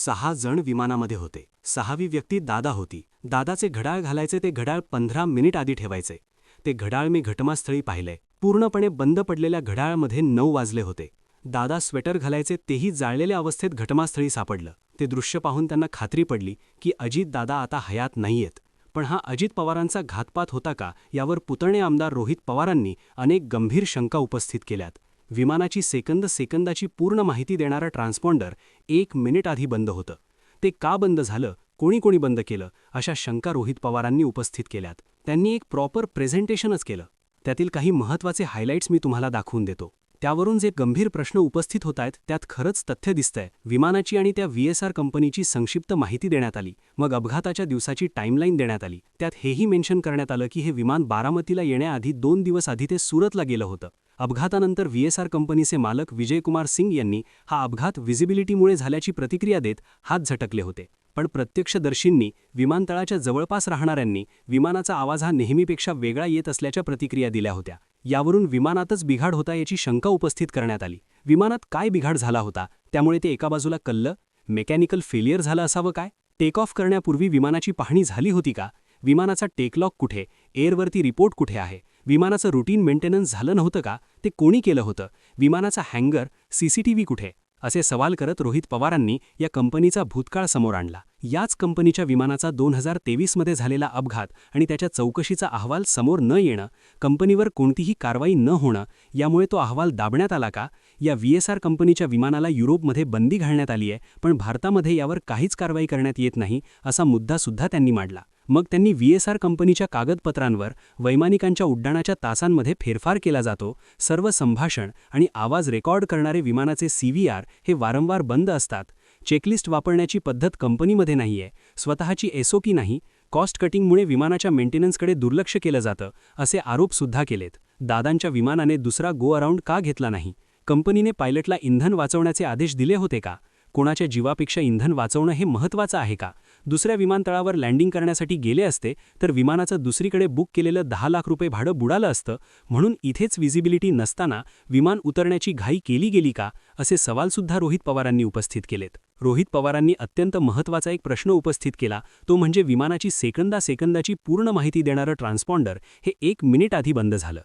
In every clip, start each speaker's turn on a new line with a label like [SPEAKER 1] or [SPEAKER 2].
[SPEAKER 1] 6 जण विमानामध्ये होते. 6वी व्यक्ती दादा होती. दादाचे घड्याळ घालायचे ते घड्याळ 15 मिनिट आधी ठेवायचे. ते घड्याळ मी घटनास्थळी पाहिलंय. पूर्णपणे बंद पडलेल्या घड्याळामध्ये 9 वाजले होते. दादा स्वेटर घालायचे तेही जाळलेल्या अवस्थेत घटनास्थळी सापडलं. ते दृश्य पाहून त्यांना खात्री पडली की अजित दादा आता हयात नाहीयेत. पण हा अजित पवारांचा घातपात होता का, यावर पुतणे आमदार रोहित पवारांनी अनेक गंभीर शंका उपस्थित केल्यात. विमानाची सेकंदाची पूर्ण माहिती देणारं ट्रान्सपॉन्डर 1 मिनिट आधी बंद होतं. ते का बंद झालं, कोणी बंद केलं, अशा शंका रोहित पवारांनी उपस्थित केल्यात. त्यांनी एक प्रॉपर प्रेझेंटेशनच केलं. त्यातील काही महत्त्वाचे हायलाइट्स मी तुम्हाला दाखवून देतो. त्यावरून जे गंभीर प्रश्न उपस्थित होत आहेत त्यात खरंच तथ्य दिसतंय. विमानाची आणि त्या VSR कंपनीची संक्षिप्त माहिती देण्यात आली. मग अपघाताच्या दिवसाची टाईमलाईन देण्यात आली. त्यात हेही मेन्शन करण्यात आलं की हे विमान बारामतीला येण्याआधी 2 दिवस आधी ते सुरतला गेलं होतं. अपघातानंतर VSR कंपनीचे मालक विजयकुमार सिंग यांनी हा अपघात व्हिजिबिलिटीमुळे झाल्याची प्रतिक्रिया देत हात झटकले होते. पण प्रत्यक्षदर्शींनी, विमानतळाच्या जवळपास राहणाऱ्यांनी विमानाचा आवाज हा नेहमीपेक्षा वेगळा येत असल्याच्या प्रतिक्रिया दिल्या होत्या. यावरून विमानातच बिघाड होता याची शंका उपस्थित करण्यात आली. विमानात काय बिघाड झाला होता, त्यामुळे ते एका बाजूला कल्लं, मेकॅनिकल फेलियर झालं असावं काय? टेक ऑफ करण्यापूर्वी विमानाची पाहणी झाली होती का? विमानाचा टेकलॉक कुठे, एअरवरती रिपोर्ट कुठे आहे? विमानाचं रुटीन मेंटेनन्स झालं नव्हतं का? ते कोणी केलं होतं? विमानाचा हँगर, CCTV कुठे? असे सवाल करत रोहित पवारांनी या कंपनीचा भूतकाळ समोर आणला. याच कंपनीच्या विमानाचा 2023मध्ये झालेला अपघात आणि त्याच्या चौकशीचा अहवाल समोर न येणं, कंपनीवर कोणतीही कारवाई न होणं, यामुळे तो अहवाल दाबण्यात आला का? या VSR कंपनीच्या विमानाला युरोपमध्ये बंदी घालण्यात आली आहे, पण भारतामध्ये यावर काहीच कारवाई करण्यात येत नाही, असा मुद्दासुद्धा त्यांनी मांडला. मग त्यांनी VSR कंपनीच्या कागदपत्रांवर वैमानिकांच्या उड्डाणाच्या तासांमध्ये फेरफार केला जातो, सर्व संभाषण आणि आवाज रेकॉर्ड करणारे विमानाचे CVR हे वारंवार बंद असतात, चेकलिस्ट वापरण्याची पद्धत कंपनीमध्ये नाहीये, स्वतःची SOP नाही, कॉस्ट कटिंगमुळे विमानाच्या मेंटेनन्सकडे दुर्लक्ष केलं जातं, असे आरोपसुद्धा केलेत. दादांच्या विमानाने दुसरा गो अराउंड का घेतला नाही? कंपनीने पायलटला इंधन वाचवण्याचे आदेश दिले होते का? कोणाच्या जीवापेक्षा इंधन वाचवणं हे महत्त्वाचं आहे का? दुसऱ्या विमानतळावर लँडिंग करण्यासाठी गेले असते तर विमानाचं दुसरीकडे बुक केलेलं 10 लाख रुपये भाडं बुडालं असतं, म्हणून इथेच व्हिजिबिलिटी नसताना विमान उतरण्याची घाई केली गेली का, असे सवालसुद्धा रोहित पवारांनी उपस्थित केलेत. रोहित पवारांनी अत्यंत महत्त्वाचा एक प्रश्न उपस्थित केला, तो म्हणजे विमानाची सेकंदाची पूर्ण माहिती देणारं ट्रान्सपॉन्डर हे 1 मिनिट आधी बंद झालं.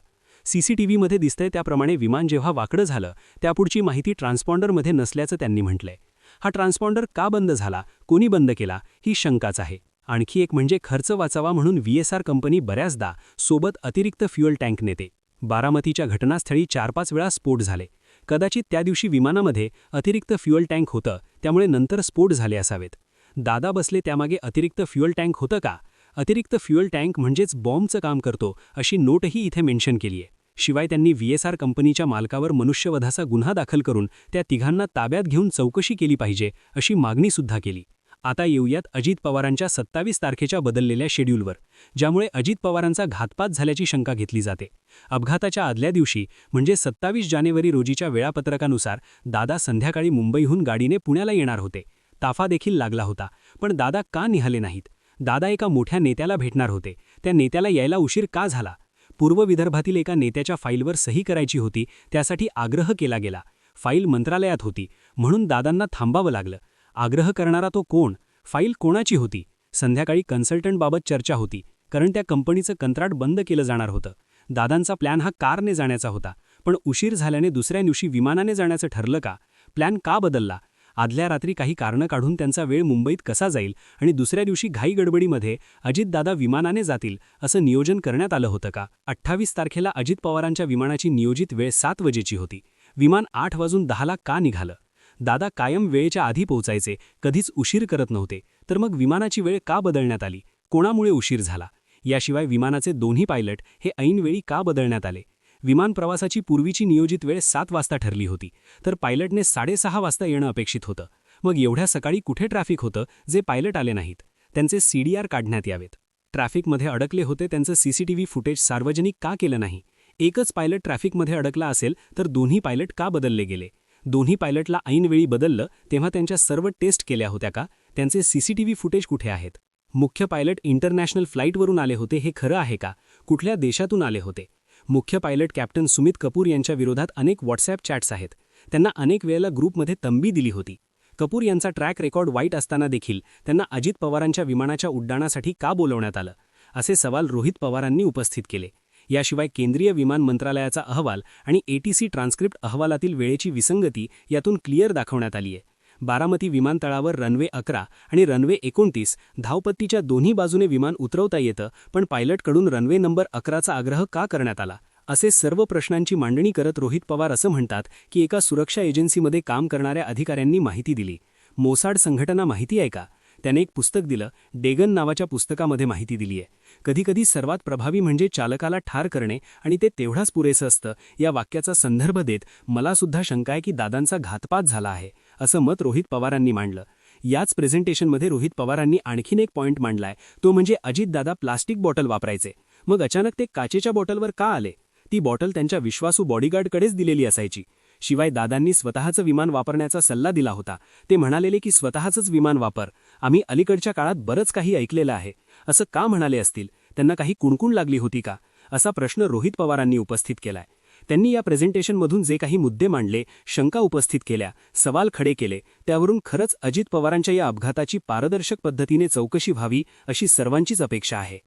[SPEAKER 1] CCTVमध्ये दिसतंय त्याप्रमाणे विमान जेव्हा वाकडं झालं त्यापुढची माहिती ट्रान्सपॉन्डरमध्ये नसल्याचं त्यांनी म्हटलंय. हा ट्रान्सपॉन्डर का बंद झाला, कोणी बंद केला, ही शंकाच आहे. आणखी एक म्हणजे खर्च वाचावा म्हणून VSR कंपनी बऱ्याचदा सोबत अतिरिक्त फ्युएल टँक नेते. बारामतीच्या घटनास्थळी 4-5 वेळा स्फोट झाले. कदाचित त्या दिवशी विमानामध्ये अतिरिक्त फ्युएल टँक होतं, त्यामुळे नंतर स्फोट झाले असावेत. दादा बसले त्यामागे अतिरिक्त फ्युएल टँक होतं का? अतिरिक्त फ्युएल टँक म्हणजेच बॉम्बचं काम करतो, अशी नोटही इथे मेन्शन केली आहे. शिवाय त्यांनी VSR कंपनीच्या मालकावर मनुष्यवधाचा गुन्हा दाखल करून त्या तिघांना ताब्यात घेऊन चौकशी केली पाहिजे, अशी मागणीसुद्धा केली. आता येऊयात अजित पवारांच्या 27 तारखेच्या बदललेल्या शेड्यूलवर, ज्यामुळे अजित पवारांचा घातपात झाल्याची शंका घेतली जाते. अपघाताच्या आदल्या दिवशी म्हणजे 27 जानेवारी रोजीच्या वेळापत्रकानुसार दादा संध्याकाळी मुंबईहून गाडीने पुण्याला येणार होते. ताफा देखील लागला होता, पण दादा का निघाले नाहीत? दादा एका मोठ्या नेत्याला भेटणार होते, त्या नेत्याला यायला उशीर का झाला? पूर्व विदर्भातील एका नेत्याच्या फाईलवर सही करायची होती, त्यासाठी आग्रह केला गेला. फाईल मंत्रालयात होती, म्हणून दादांना थांबावं लागलं. आग्रह करणारा तो कोण? फाईल कोणाची होती? संध्याकाळी कन्सल्टंटबाबत चर्चा होती, कारण त्या कंपनीचं कंत्राट बंद केलं जाणार होतं. दादांचा प्लॅन हा कारने जाण्याचा होता, पण उशीर झाल्याने दुसऱ्या दिवशी विमानाने जाण्याचं ठरलं का? प्लॅन का बदलला? आदल्या रात्री काही कारणं काढून त्यांचा वेळ मुंबईत कसा जाईल आणि दुसऱ्या दिवशी घाई गडबडीमध्ये अजितदादा विमानाने जातील असं नियोजन करण्यात आलं होतं का? 28 तारखेला अजित पवारांच्या विमानाची नियोजित वेळ 7 वाजेची होती. विमान 8:10ला का निघालं? दादा कायम वेळेच्या आधी पोहोचायचे, कधीच उशीर करत नव्हते, तर मग विमानाची वेळ का बदलण्यात आली? कोणामुळे उशीर झाला? याशिवाय विमानाचे दोन्ही पायलट हे ऐनवेळी का बदलण्यात आले? विमान प्रवासाची पूर्वीची नियोजित वेळ 7 वाजता ठरली होती, तर पायलटने 6:30 वाजता येणं अपेक्षित होतं. मग एवढ्या सकाळी कुठे ट्रॅफिक होतं जे पायलट आले नाहीत? त्यांचे CDR काढण्यात यावेत. ट्रॅफिकमध्ये अडकले होते, त्यांचं CCTV फुटेज सार्वजनिक का केलं नाही? एकच पायलट ट्रॅफिकमध्ये अडकला असेल तर दोन्ही पायलट का बदलले गेले? दोन्ही पायलटला ऐनवेळी बदललं तेव्हा त्यांच्या सर्व टेस्ट केल्या होत्या का? त्यांचे CCTV फुटेज कुठे आहेत? मुख्य पायलट इंटरनॅशनल फ्लाईटवरून आले होते हे खरं आहे का? कुठल्या देशातून आले होते? मुख्य पायलट कॅप्टन सुमित कपूर यांच्या विरोधात अनेक व्हॉट्सॲप चॅट्स आहेत. त्यांना अनेक वेळेला ग्रुपमध्ये तंबी दिली होती. कपूर यांचा ट्रॅक रेकॉर्ड वाईट असताना देखील त्यांना अजित पवारांच्या विमानाच्या उड्डाणासाठी का बोलवण्यात आलं असे सवाल रोहित पवारांनी उपस्थित केले. याशिवाय केंद्रीय विमान मंत्रालयाचा अहवाल आणि एटीसी ट्रान्स्क्रिप्ट अहवालातील वेळेची विसंगती यातून क्लिअर दाखवण्यात आली आहे. बारामती विमानतळावर रनवे 11 आणि रनवे 29 धावपत्तीच्या दोन्ही बाजूने विमान उतरवता येतं, पण पायलटकडून रनवे नंबर 11चा आग्रह का करण्यात आला असे सर्व प्रश्नांची मांडणी करत रोहित पवार असं म्हणतात की एका सुरक्षा एजन्सीमध्ये काम करणाऱ्या अधिकाऱ्यांनी माहिती दिली. मोसाड संघटना माहिती आहे का? त्याने एक पुस्तक दिलं, डेगन नावाच्या पुस्तकामध्ये माहिती दिली आहे. कधीकधी सर्वात प्रभावी म्हणजे चालकाला ठार करणे आणि ते तेवढाच पुरेसं असतं या वाक्याचा संदर्भ देत मला सुद्धा शंका आहे की दादांचा घातपात झाला आहे असं मत रोहित पवारांनी मांडलं. याच प्रेझेंटेशनमध्ये रोहित पवारांनी आणखीन एक पॉईंट मांडलाय, तो म्हणजे अजितदादा प्लास्टिक बॉटल वापरायचे, मग अचानक ते काचेच्या बॉटलवर का आले? ती बॉटल त्यांच्या विश्वासू बॉडीगार्डकडेच दिलेली असायची. शिवाय दादांनी स्वतःचं विमान वापरण्याचा सल्ला दिला होता. ते म्हणालेले की स्वतःचंच विमान वापर, आम्ही अलीकडच्या काळात बरंच काही ऐकलेलं आहे. असं का म्हणाले असतील? त्यांना काही कुणकुण लागली होती का? असा प्रश्न रोहित पवारांनी उपस्थित केलाय. त्यांनी या प्रेझेंटेशनमधून जे काही मुद्दे मांडले, शंका उपस्थित केल्या, सवाल खडे केले, त्यावरून खरंच अजित पवारांच्या या अपघाताची पारदर्शक पद्धतीने चौकशी व्हावी अशी सर्वांचीच अपेक्षा आहे.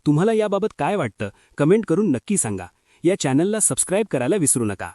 [SPEAKER 1] तुम्हाला याबाबत काय वाटतं? कमेंट करून नक्की सांगा. या चॅनलला सबस्क्राईब करायला विसरू नका.